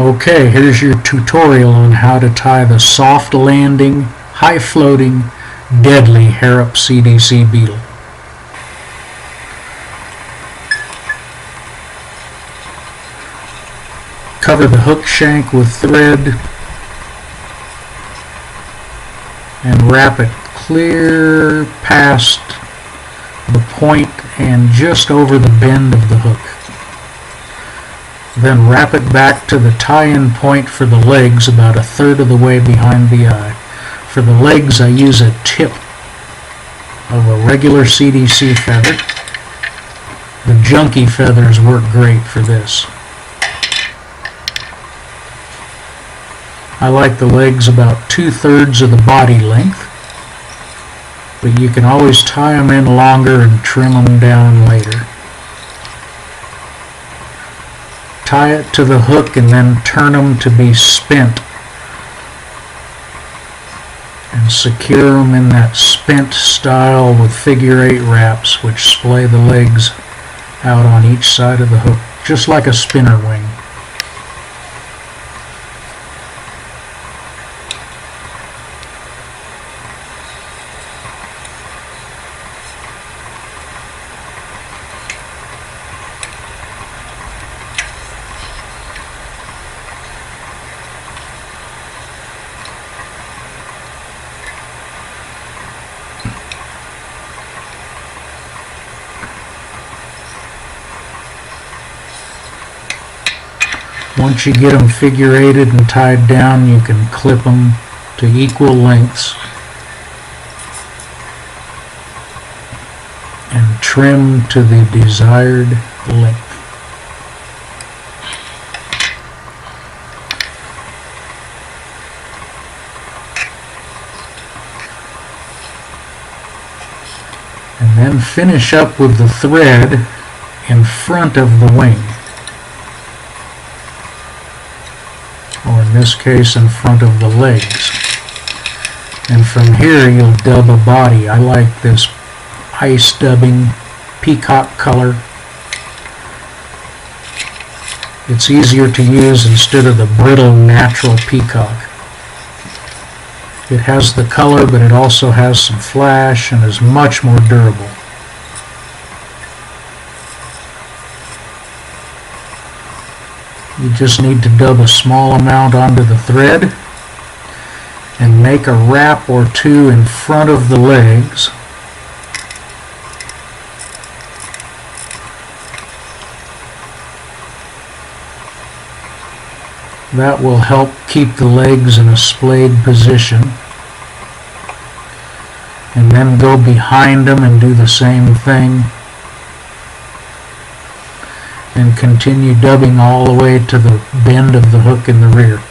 Okay, here's your tutorial on how to tie the soft landing, high floating, deadly Harrop CDC Beetle. Cover the hook shank with thread and wrap it clear past the point and just over the bend of the hook. Then wrap it back to the tie-in point for the legs about a third of the way behind the eye. For the legs, I use a tip of a regular CDC feather. The junky feathers work great for this. I like the legs about 2/3 of the body length, but you can always tie them in longer and trim them down later. Tie it to the hook and then turn them to be spent and secure them in that spent style with figure-8 wraps, which splay the legs out on each side of the hook, just like a spinner wing. Once you get them figure-8'd and tied down, you can clip them to equal lengths and trim to the desired length. And then finish up with the thread in front of the wing, or in this case in front of the legs. And from here you'll dub a body. I like this ice dubbing peacock color. It's easier to use instead of the brittle natural peacock. It has the color, but it also has some flash and is much more durable. You just need to dub a small amount onto the thread and make a wrap or two in front of the legs. That will help keep the legs in a splayed position. And then go behind them and do the same thing. And continue dubbing all the way to the bend of the hook in the rear.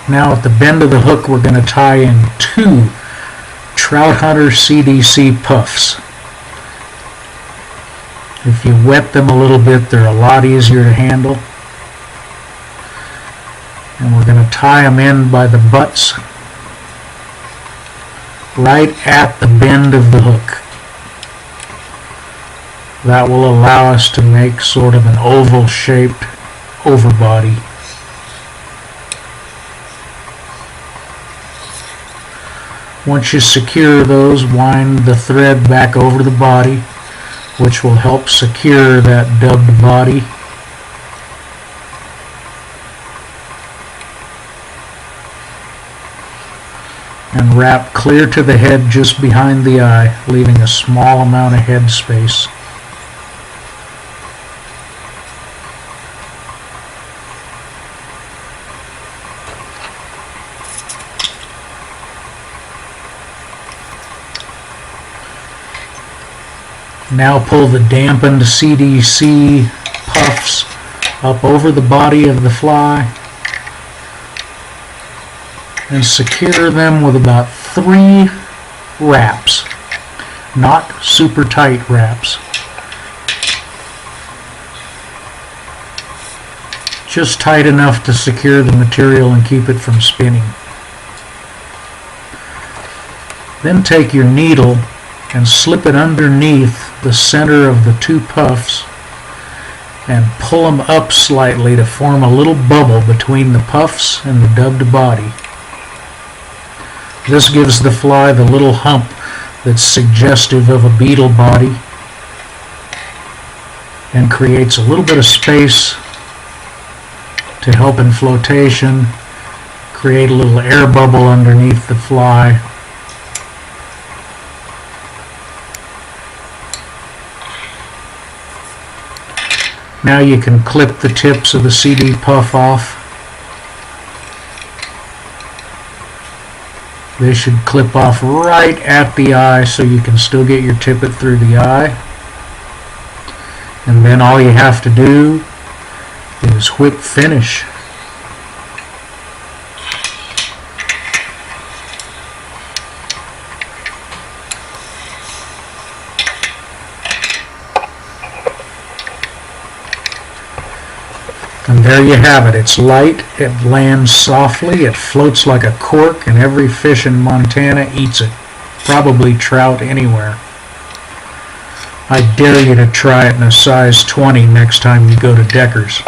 Now at the bend of the hook we're going to tie in 2 Trout Hunter CDC puffs. If you wet them a little bit, they're a lot easier to handle. And we're going to tie them in by the butts right at the bend of the hook. That will allow us to make sort of an oval shaped overbody. Once you secure those, wind the thread back over the body, which will help secure that dubbed body. And wrap clear to the head just behind the eye, leaving a small amount of head space. Now pull the dampened CDC puffs up over the body of the fly and secure them with about 3 wraps. not super tight wraps. Just tight enough to secure the material and keep it from spinning. Then take your needle and slip it underneath the center of the two puffs and pull them up slightly to form a little bubble between the puffs and the dubbed body. This gives the fly the little hump that's suggestive of a beetle body and creates a little bit of space to help in flotation, create a little air bubble underneath the fly. Now you can clip the tips of the CD puff off. They should clip off right at the eye so you can still get your tippet through the eye. And then all you have to do is whip finish. And there you have it. It's light, it lands softly, it floats like a cork, and every fish in Montana eats it. Probably trout anywhere. I dare you to try it in a size 20 next time you go to Decker's.